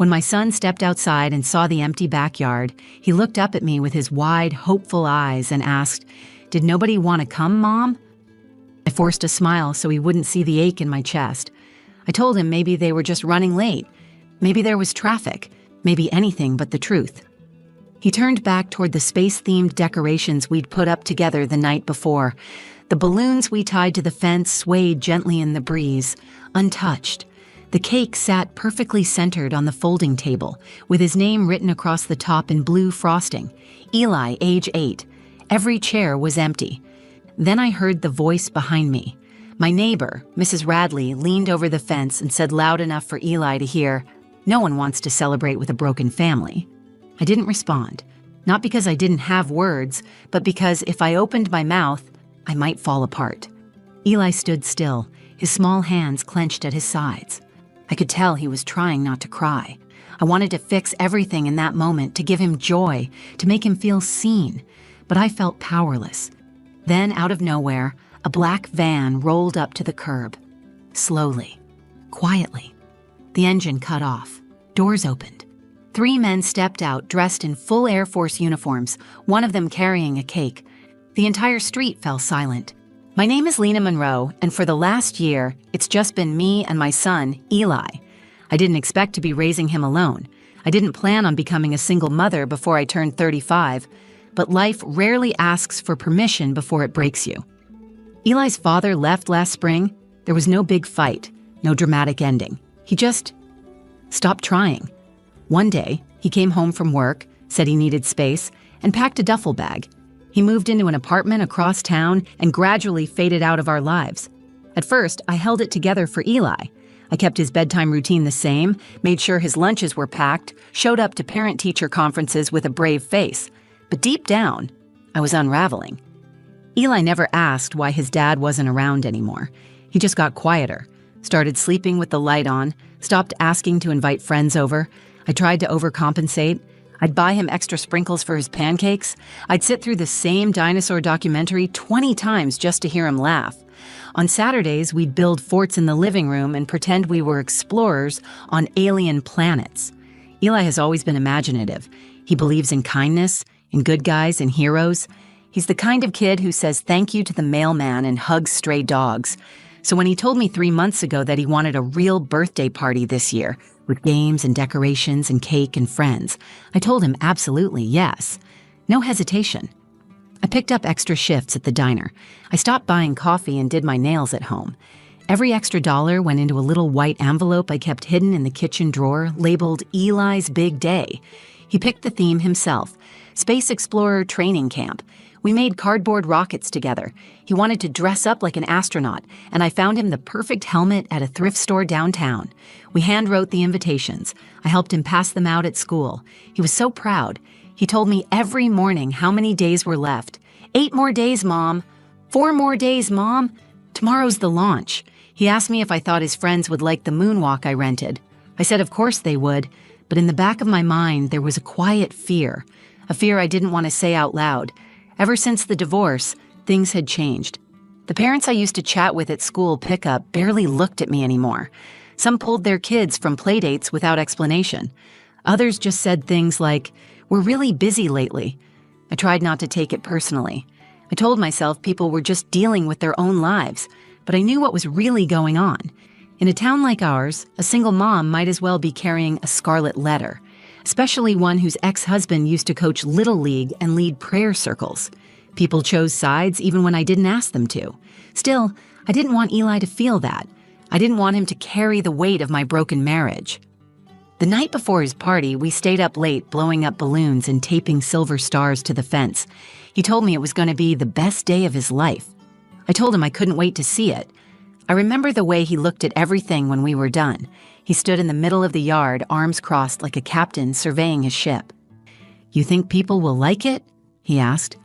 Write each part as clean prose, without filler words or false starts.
When my son stepped outside and saw the empty backyard, he looked up at me with his wide, hopeful eyes and asked, "Did nobody want to come, Mom?" I forced a smile so he wouldn't see the ache in my chest. I told him maybe they were just running late. Maybe there was traffic. Maybe anything but the truth. He turned back toward the space-themed decorations we'd put up together the night before. The balloons we tied to the fence swayed gently in the breeze, untouched. The cake sat perfectly centered on the folding table, with his name written across the top in blue frosting. Eli, age 8. Every chair was empty. Then I heard the voice behind me. My neighbor, Mrs. Radley, leaned over the fence and said loud enough for Eli to hear, "No one wants to celebrate with a broken family." I didn't respond, not because I didn't have words, but because if I opened my mouth, I might fall apart. Eli stood still, his small hands clenched at his sides. I could tell he was trying not to cry. I wanted to fix everything in that moment, to give him joy, to make him feel seen, but I felt powerless. Then, out of nowhere, a black van rolled up to the curb. Slowly, quietly. The engine cut off. Doors opened. 3 men stepped out dressed in full Air Force uniforms, one of them carrying a cake. The entire street fell silent. My name is Lena Monroe, and for the last year, it's just been me and my son, Eli. I didn't expect to be raising him alone. I didn't plan on becoming a single mother before I turned 35, but life rarely asks for permission before it breaks you. Eli's father left last spring. There was no big fight, no dramatic ending. He just stopped trying. One day, he came home from work, said he needed space, and packed a duffel bag. He moved into an apartment across town and gradually faded out of our lives. At first, I held it together for Eli. I kept his bedtime routine the same, made sure his lunches were packed, showed up to parent-teacher conferences with a brave face. But deep down, I was unraveling. Eli never asked why his dad wasn't around anymore. He just got quieter, started sleeping with the light on, stopped asking to invite friends over. I tried to overcompensate. I'd buy him extra sprinkles for his pancakes. I'd sit through the same dinosaur documentary 20 times just to hear him laugh. On Saturdays, we'd build forts in the living room and pretend we were explorers on alien planets. Eli has always been imaginative. He believes in kindness, in good guys and heroes. He's the kind of kid who says thank you to the mailman and hugs stray dogs. So when he told me 3 months ago that he wanted a real birthday party this year, with games and decorations and cake and friends, I told him absolutely yes. No hesitation. I picked up extra shifts at the diner. I stopped buying coffee and did my nails at home. Every extra dollar went into a little white envelope I kept hidden in the kitchen drawer, labeled Eli's Big Day. He picked the theme himself, Space Explorer Training Camp. We made cardboard rockets together. He wanted to dress up like an astronaut, and I found him the perfect helmet at a thrift store downtown. We hand-wrote the invitations. I helped him pass them out at school. He was so proud. He told me every morning how many days were left. 8 more days, Mom. 4 more days, Mom. Tomorrow's the launch. He asked me if I thought his friends would like the moonwalk I rented. I said of course they would, but in the back of my mind there was a quiet fear, a fear I didn't want to say out loud. Ever since the divorce, things had changed. The parents I used to chat with at school pickup barely looked at me anymore. Some pulled their kids from playdates without explanation. Others just said things like, "We're really busy lately." I tried not to take it personally. I told myself people were just dealing with their own lives, but I knew what was really going on. In a town like ours, a single mom might as well be carrying a scarlet letter, especially one whose ex-husband used to coach Little League and lead prayer circles. People chose sides even when I didn't ask them to. Still, I didn't want Eli to feel that. I didn't want him to carry the weight of my broken marriage. The night before his party, we stayed up late blowing up balloons and taping silver stars to the fence. He told me it was going to be the best day of his life. I told him I couldn't wait to see it. I remember the way he looked at everything when we were done. He stood in the middle of the yard, arms crossed like a captain surveying his ship. "You think people will like it?" he asked.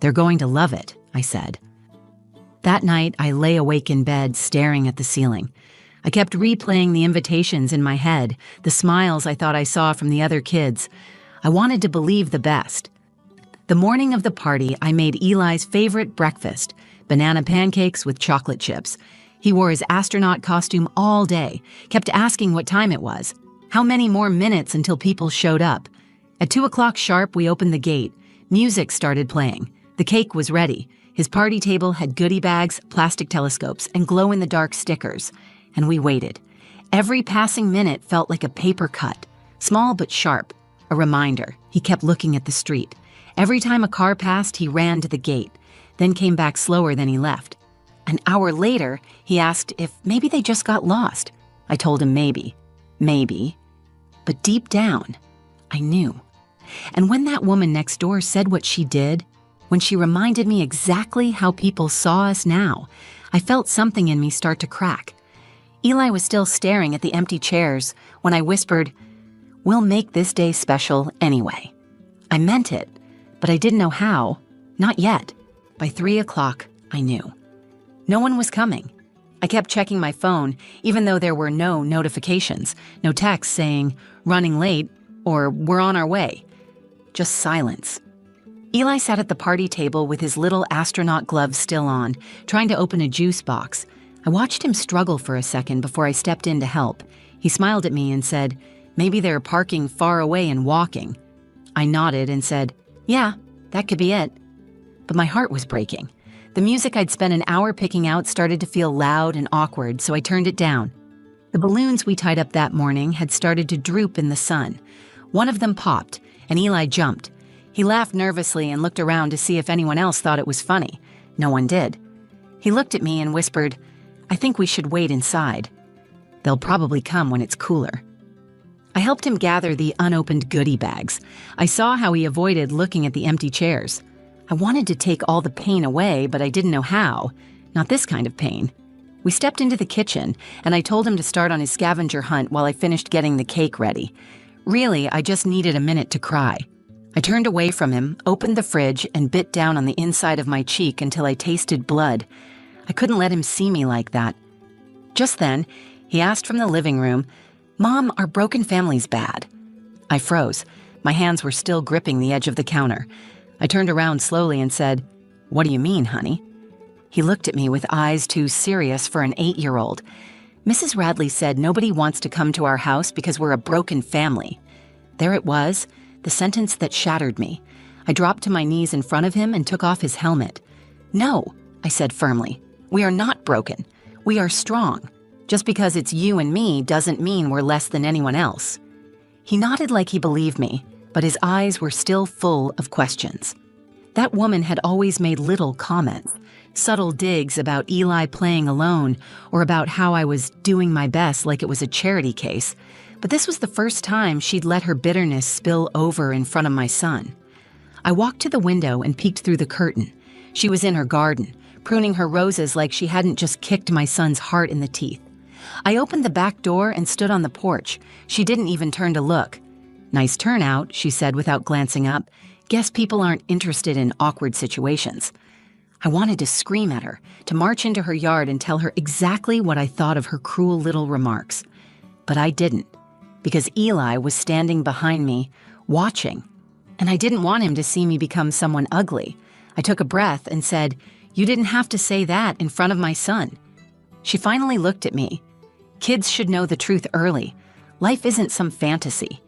"They're going to love it," I said. That night, I lay awake in bed, staring at the ceiling. I kept replaying the invitations in my head, the smiles I thought I saw from the other kids. I wanted to believe the best. The morning of the party, I made Eli's favorite breakfast, banana pancakes with chocolate chips. He wore his astronaut costume all day, kept asking what time it was. How many more minutes until people showed up? At 2 o'clock sharp, we opened the gate. Music started playing. The cake was ready. His party table had goodie bags, plastic telescopes, and glow-in-the-dark stickers. And we waited. Every passing minute felt like a paper cut, small but sharp, a reminder. He kept looking at the street. Every time a car passed, he ran to the gate, then came back slower than he left. An hour later, he asked if maybe they just got lost. I told him maybe. But deep down, I knew. And when that woman next door said what she did, when she reminded me exactly how people saw us now, I felt something in me start to crack. Eli was still staring at the empty chairs when I whispered, "We'll make this day special anyway." I meant it, but I didn't know how. Not yet. By 3 o'clock, I knew. No one was coming. I kept checking my phone, even though there were no notifications, no texts saying, "running late," or "we're on our way." Just silence. Eli sat at the party table with his little astronaut gloves still on, trying to open a juice box. I watched him struggle for a second before I stepped in to help. He smiled at me and said, "Maybe they're parking far away and walking." I nodded and said, "Yeah, that could be it." But my heart was breaking. The music I'd spent an hour picking out started to feel loud and awkward, so I turned it down. The balloons we tied up that morning had started to droop in the sun. One of them popped, and Eli jumped. He laughed nervously and looked around to see if anyone else thought it was funny. No one did. He looked at me and whispered, "I think we should wait inside. They'll probably come when it's cooler." I helped him gather the unopened goodie bags. I saw how he avoided looking at the empty chairs. I wanted to take all the pain away, but I didn't know how. Not this kind of pain. We stepped into the kitchen, and I told him to start on his scavenger hunt while I finished getting the cake ready. Really, I just needed a minute to cry. I turned away from him, opened the fridge, and bit down on the inside of my cheek until I tasted blood. I couldn't let him see me like that. Just then, he asked from the living room, "Mom, are broken families bad?" I froze. My hands were still gripping the edge of the counter. I turned around slowly and said, "What do you mean, honey?" He looked at me with eyes too serious for an 8-year-old. "Mrs. Radley said nobody wants to come to our house because we're a broken family." There it was, the sentence that shattered me. I dropped to my knees in front of him and took off his helmet. "No," I said firmly. "We are not broken. We are strong. Just because it's you and me doesn't mean we're less than anyone else." He nodded like he believed me, but his eyes were still full of questions. That woman had always made little comments, subtle digs about Eli playing alone or about how I was doing my best like it was a charity case, but this was the first time she'd let her bitterness spill over in front of my son. I walked to the window and peeked through the curtain. She was in her garden, pruning her roses like she hadn't just kicked my son's heart in the teeth. I opened the back door and stood on the porch. She didn't even turn to look. "Nice turnout," she said without glancing up. "Guess people aren't interested in awkward situations." I wanted to scream at her, to march into her yard and tell her exactly what I thought of her cruel little remarks. But I didn't, because Eli was standing behind me, watching, and I didn't want him to see me become someone ugly. I took a breath and said, "You didn't have to say that in front of my son." She finally looked at me. "Kids should know the truth early. Life isn't some fantasy."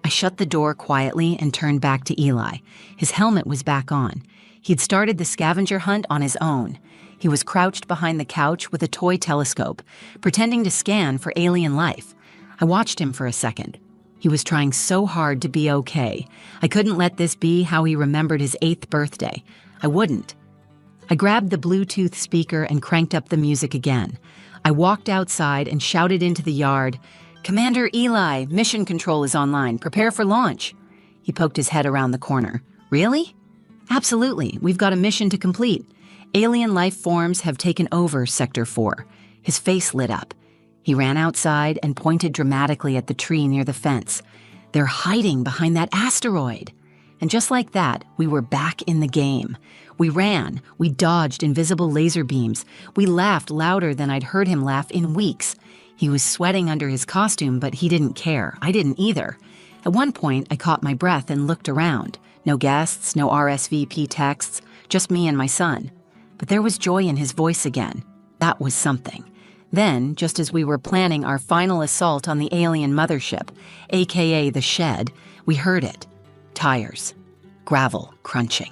I shut the door quietly and turned back to Eli. His helmet was back on. He'd started the scavenger hunt on his own. He was crouched behind the couch with a toy telescope, pretending to scan for alien life. I watched him for a second. He was trying so hard to be okay. I couldn't let this be how he remembered his 8th birthday. I wouldn't. I grabbed the Bluetooth speaker and cranked up the music again. I walked outside and shouted into the yard, "Commander Eli, mission control is online. Prepare for launch." He poked his head around the corner. "Really?" "Absolutely. We've got a mission to complete. Alien life forms have taken over Sector 4. His face lit up. He ran outside and pointed dramatically at the tree near the fence. "They're hiding behind that asteroid." And just like that, we were back in the game. We ran, we dodged invisible laser beams. We laughed louder than I'd heard him laugh in weeks. He was sweating under his costume, but he didn't care. I didn't either. At one point, I caught my breath and looked around. No guests, no RSVP texts, just me and my son. But there was joy in his voice again. That was something. Then, just as we were planning our final assault on the alien mothership, aka the shed, we heard it. Tires. Gravel crunching.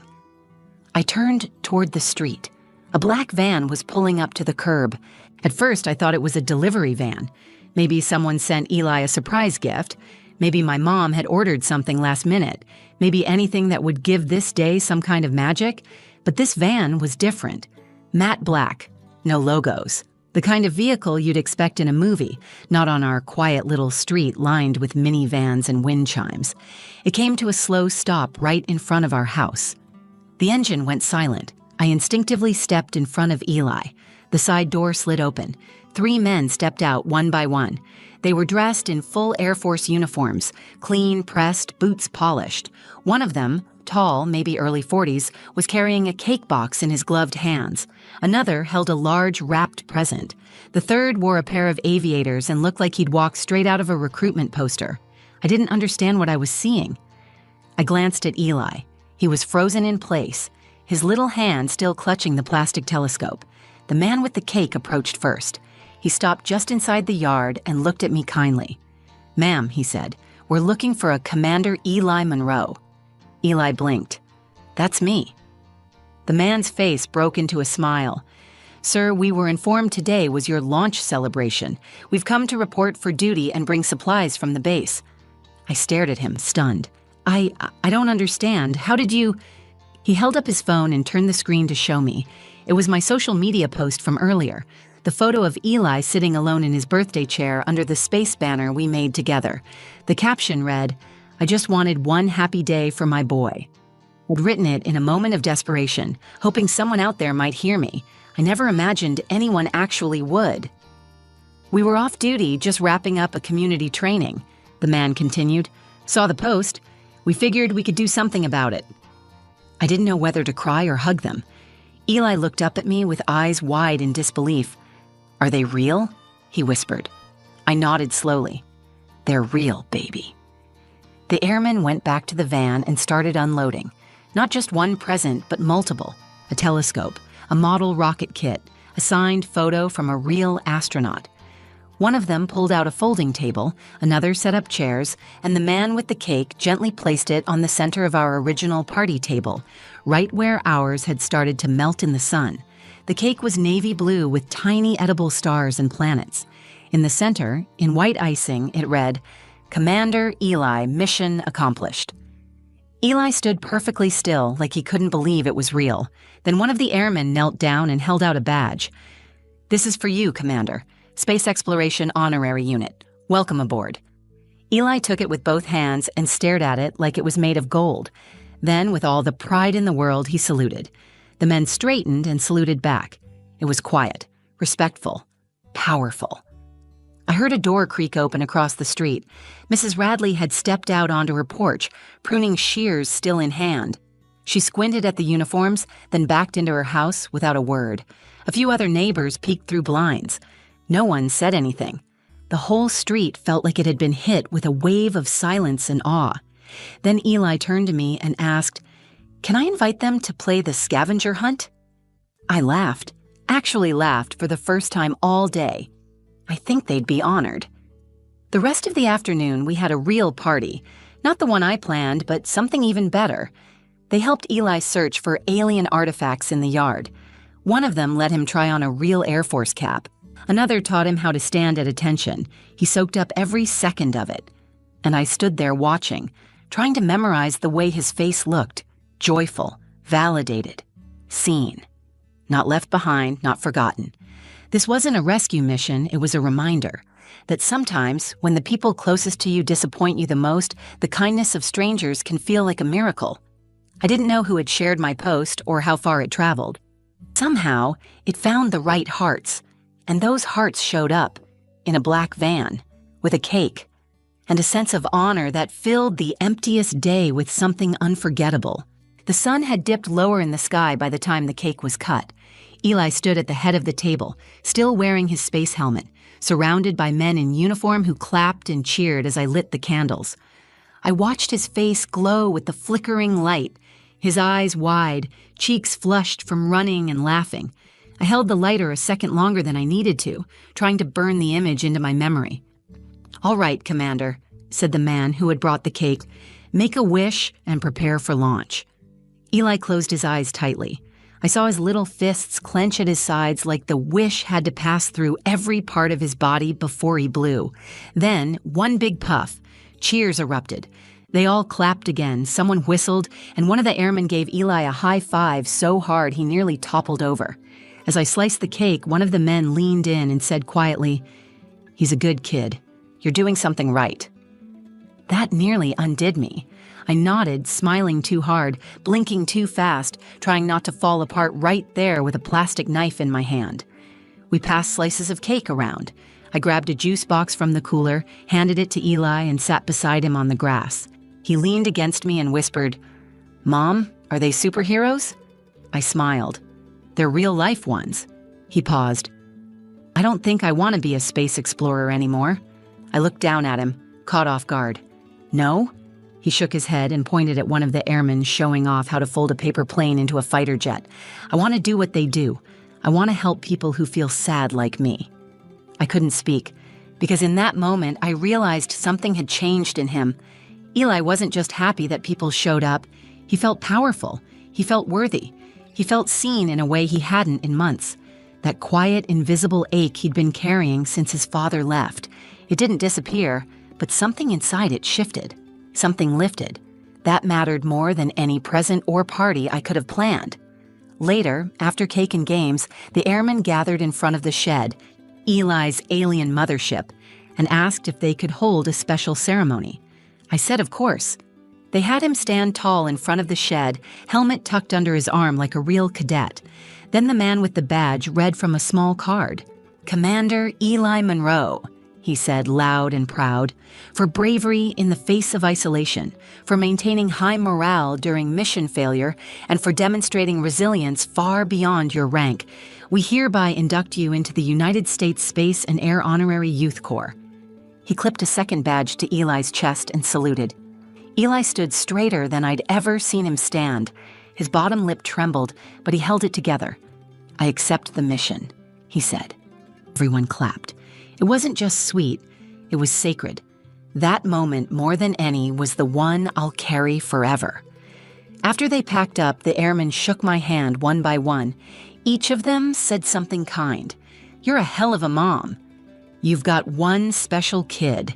I turned toward the street. A black van was pulling up to the curb. At first, I thought it was a delivery van. Maybe someone sent Eli a surprise gift. Maybe my mom had ordered something last minute. Maybe anything that would give this day some kind of magic. But this van was different. Matte black. No logos. The kind of vehicle you'd expect in a movie, not on our quiet little street lined with minivans and wind chimes. It came to a slow stop right in front of our house. The engine went silent. I instinctively stepped in front of Eli. The side door slid open. 3 men stepped out one by one. They were dressed in full Air Force uniforms, clean, pressed, boots polished. One of them, tall, maybe early 40s, was carrying a cake box in his gloved hands. Another held a large wrapped present. The third wore a pair of aviators and looked like he'd walked straight out of a recruitment poster. I didn't understand what I was seeing. I glanced at Eli. He was frozen in place, his little hand still clutching the plastic telescope. The man with the cake approached first. He stopped just inside the yard and looked at me kindly. "Ma'am," he said, "we're looking for a Commander Eli Monroe." Eli blinked. "That's me." The man's face broke into a smile. "Sir, we were informed today was your launch celebration. We've come to report for duty and bring supplies from the base." I stared at him, stunned. I don't understand. How did you—" He held up his phone and turned the screen to show me. It was my social media post from earlier. The photo of Eli sitting alone in his birthday chair under the space banner we made together. The caption read, "I just wanted one happy day for my boy." I'd written it in a moment of desperation, hoping someone out there might hear me. I never imagined anyone actually would. "We were off duty, just wrapping up a community training," the man continued. "Saw the post. We figured we could do something about it." I didn't know whether to cry or hug them. Eli looked up at me with eyes wide in disbelief. "Are they real?" he whispered. I nodded slowly. "They're real, baby." The airmen went back to the van and started unloading. Not just one present, but multiple. A telescope, a model rocket kit, a signed photo from a real astronaut. One of them pulled out a folding table, another set up chairs, and the man with the cake gently placed it on the center of our original party table, right where ours had started to melt in the sun. The cake was navy blue with tiny edible stars and planets. In the center, in white icing, it read, "Commander Eli, mission accomplished." Eli stood perfectly still, like he couldn't believe it was real. Then one of the airmen knelt down and held out a badge. "This is for you, Commander. Space Exploration Honorary Unit. Welcome aboard." Eli took it with both hands and stared at it like it was made of gold. Then, with all the pride in the world, he saluted. The men straightened and saluted back. It was quiet, respectful, powerful. I heard a door creak open across the street. Mrs. Radley had stepped out onto her porch, pruning shears still in hand. She squinted at the uniforms, then backed into her house without a word. A few other neighbors peeked through blinds. No one said anything. The whole street felt like it had been hit with a wave of silence and awe. Then Eli turned to me and asked, "Can I invite them to play the scavenger hunt?" I laughed, actually laughed for the first time all day. I think they'd be honored. The rest of the afternoon, we had a real party. Not the one I planned, but something even better. They helped Eli search for alien artifacts in the yard. One of them let him try on a real Air Force cap. Another taught him how to stand at attention. He soaked up every second of it. And I stood there watching, trying to memorize the way his face looked. Joyful, validated, seen. Not left behind, not forgotten. This wasn't a rescue mission, it was a reminder that sometimes, when the people closest to you disappoint you the most, the kindness of strangers can feel like a miracle. I didn't know who had shared my post or how far it traveled. Somehow, it found the right hearts, and those hearts showed up in a black van, with a cake, and a sense of honor that filled the emptiest day with something unforgettable. The sun had dipped lower in the sky by the time the cake was cut. Eli stood at the head of the table, still wearing his space helmet, surrounded by men in uniform who clapped and cheered as I lit the candles. I watched his face glow with the flickering light, his eyes wide, cheeks flushed from running and laughing. I held the lighter a second longer than I needed to, trying to burn the image into my memory. "All right, Commander," said the man who had brought the cake. "Make a wish and prepare for launch." Eli closed his eyes tightly. I saw his little fists clench at his sides like the wish had to pass through every part of his body before he blew. Then, one big puff. Cheers erupted. They all clapped again, someone whistled, and one of the airmen gave Eli a high five so hard he nearly toppled over. As I sliced the cake, one of the men leaned in and said quietly, "He's a good kid. You're doing something right." That nearly undid me. I nodded, smiling too hard, blinking too fast, trying not to fall apart right there with a plastic knife in my hand. We passed slices of cake around. I grabbed a juice box from the cooler, handed it to Eli, and sat beside him on the grass. He leaned against me and whispered, "Mom, are they superheroes?" I smiled. "They're real-life ones." He paused. "I don't think I want to be a space explorer anymore." I looked down at him, caught off guard. "No?" He shook his head and pointed at one of the airmen showing off how to fold a paper plane into a fighter jet. "I want to do what they do. I want to help people who feel sad like me." I couldn't speak, because in that moment I realized something had changed in him. Eli wasn't just happy that people showed up. He felt powerful. He felt worthy. He felt seen in a way he hadn't in months. That quiet, invisible ache he'd been carrying since his father left. It didn't disappear, but something inside it shifted. Something lifted. That mattered more than any present or party I could have planned. Later, after cake and games, the airmen gathered in front of the shed, Eli's alien mothership, and asked if they could hold a special ceremony. I said of course. They had him stand tall in front of the shed, helmet tucked under his arm like a real cadet. Then the man with the badge read from a small card. "Commander Eli Monroe," he said loud and proud, "for bravery in the face of isolation, for maintaining high morale during mission failure, and for demonstrating resilience far beyond your rank, we hereby induct you into the United States Space and Air Honorary Youth Corps." He clipped a second badge to Eli's chest and saluted. Eli stood straighter than I'd ever seen him stand. His bottom lip trembled, but he held it together. "I accept the mission," he said. Everyone clapped. It wasn't just sweet, it was sacred. That moment, more than any, was the one I'll carry forever. After they packed up, the airmen shook my hand one by one. Each of them said something kind. "You're a hell of a mom. You've got one special kid.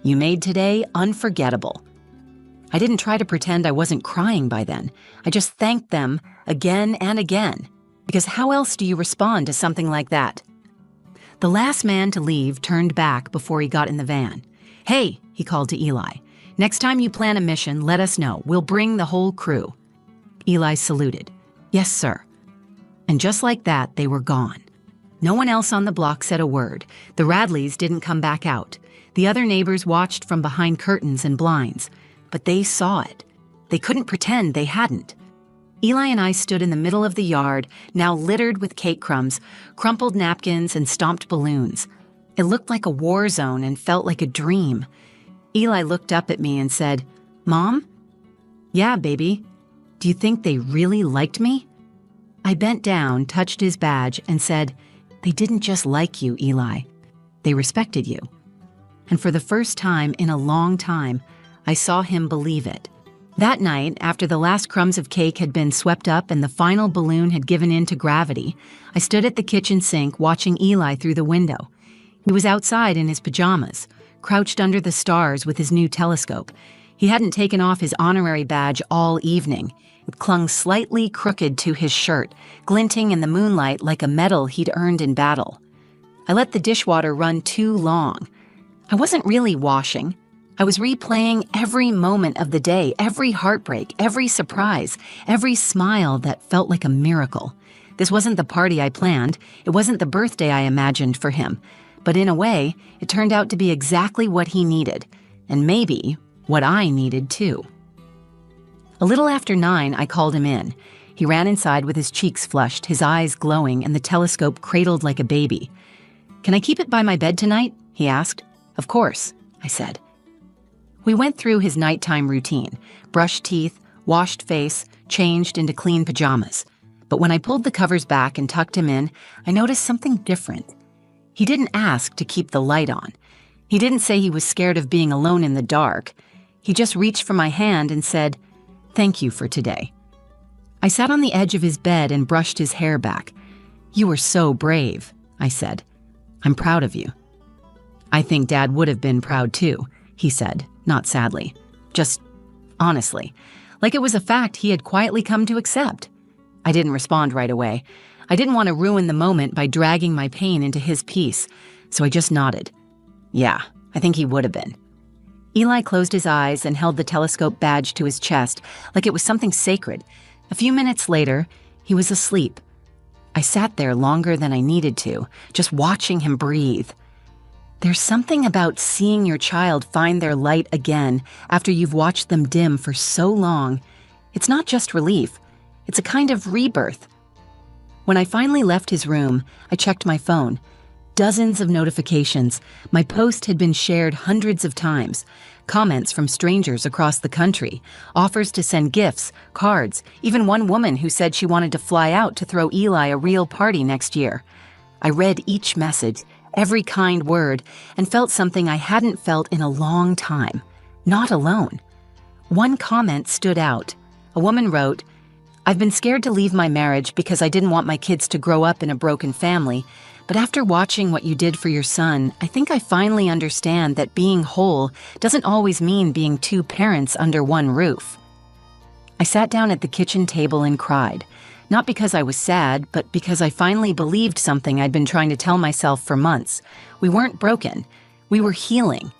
You made today unforgettable." I didn't try to pretend I wasn't crying by then. I just thanked them again and again. Because how else do you respond to something like that? The last man to leave turned back before he got in the van. "Hey," he called to Eli. "Next time you plan a mission, let us know. We'll bring the whole crew." Eli saluted. "Yes, sir." And just like that, they were gone. No one else on the block said a word. The Radleys didn't come back out. The other neighbors watched from behind curtains and blinds. But they saw it. They couldn't pretend they hadn't. Eli and I stood in the middle of the yard, now littered with cake crumbs, crumpled napkins, and stomped balloons. It looked like a war zone and felt like a dream. Eli looked up at me and said, "Mom?" "Yeah, baby. Do you think they really liked me?" I bent down, touched his badge, and said, "They didn't just like you, Eli. They respected you." And for the first time in a long time, I saw him believe it. That night, after the last crumbs of cake had been swept up and the final balloon had given in to gravity, I stood at the kitchen sink watching Eli through the window. He was outside in his pajamas, crouched under the stars with his new telescope. He hadn't taken off his honorary badge all evening. It clung slightly crooked to his shirt, glinting in the moonlight like a medal he'd earned in battle. I let the dishwater run too long. I wasn't really washing. I was replaying every moment of the day, every heartbreak, every surprise, every smile that felt like a miracle. This wasn't the party I planned. It wasn't the birthday I imagined for him. But in a way, it turned out to be exactly what he needed, and maybe what I needed too. A little after 9, I called him in. He ran inside with his cheeks flushed, his eyes glowing, and the telescope cradled like a baby. "Can I keep it by my bed tonight?" he asked. "Of course," I said. We went through his nighttime routine, brushed teeth, washed face, changed into clean pajamas. But when I pulled the covers back and tucked him in, I noticed something different. He didn't ask to keep the light on. He didn't say he was scared of being alone in the dark. He just reached for my hand and said, "Thank you for today." I sat on the edge of his bed and brushed his hair back. "You were so brave," I said. "I'm proud of you." "I think Dad would have been proud too," he said, not sadly. Just honestly, like it was a fact he had quietly come to accept. I didn't respond right away. I didn't want to ruin the moment by dragging my pain into his peace, so I just nodded. Yeah, I think he would have been. Eli closed his eyes and held the telescope badge to his chest like it was something sacred. A few minutes later, he was asleep. I sat there longer than I needed to, just watching him breathe. There's something about seeing your child find their light again after you've watched them dim for so long. It's not just relief, it's a kind of rebirth. When I finally left his room, I checked my phone. Dozens of notifications. My post had been shared hundreds of times. Comments from strangers across the country. Offers to send gifts, cards, even one woman who said she wanted to fly out to throw Eli a real party next year. I read each message, every kind word, and felt something I hadn't felt in a long time. Not alone. One comment stood out. A woman wrote, "I've been scared to leave my marriage because I didn't want my kids to grow up in a broken family. But after watching what you did for your son, I think I finally understand that being whole doesn't always mean being two parents under one roof." I sat down at the kitchen table and cried. Not because I was sad, but because I finally believed something I'd been trying to tell myself for months. We weren't broken. We were healing.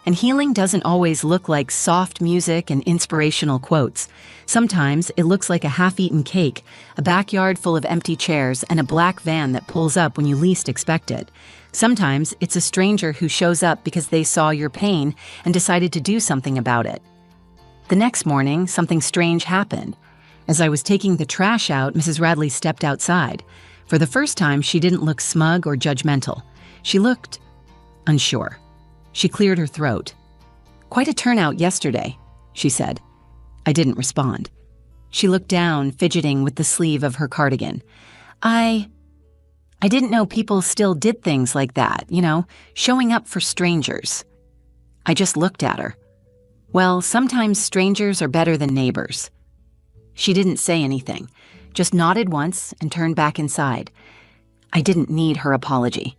And healing doesn't always look like soft music and inspirational quotes. Sometimes it looks like a half-eaten cake, a backyard full of empty chairs, and a black van that pulls up when you least expect it. Sometimes it's a stranger who shows up because they saw your pain and decided to do something about it. The next morning, something strange happened. As I was taking the trash out, Mrs. Radley stepped outside. For the first time, she didn't look smug or judgmental. She looked unsure. She cleared her throat. "Quite a turnout yesterday," she said. I didn't respond. She looked down, fidgeting with the sleeve of her cardigan. I didn't know people still did things like that, showing up for strangers." I just looked at her. "Well, sometimes strangers are better than neighbors." She didn't say anything, just nodded once and turned back inside. I didn't need her apology.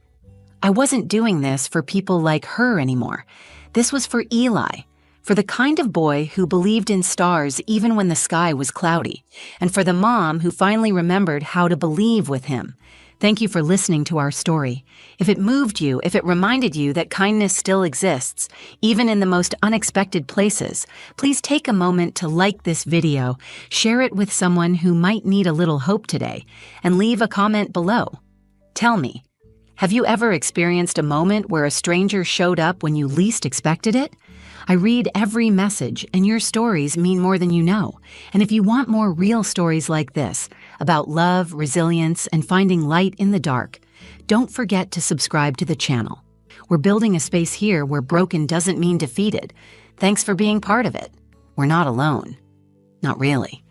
I wasn't doing this for people like her anymore. This was for Eli, for the kind of boy who believed in stars even when the sky was cloudy, and for the mom who finally remembered how to believe with him. Thank you for listening to our story. If it moved you, if it reminded you that kindness still exists, even in the most unexpected places, please take a moment to like this video, share it with someone who might need a little hope today, and leave a comment below. Tell me, have you ever experienced a moment where a stranger showed up when you least expected it? I read every message, and your stories mean more than you know. And if you want more real stories like this, about love, resilience, and finding light in the dark, don't forget to subscribe to the channel. We're building a space here where broken doesn't mean defeated. Thanks for being part of it. We're not alone. Not really.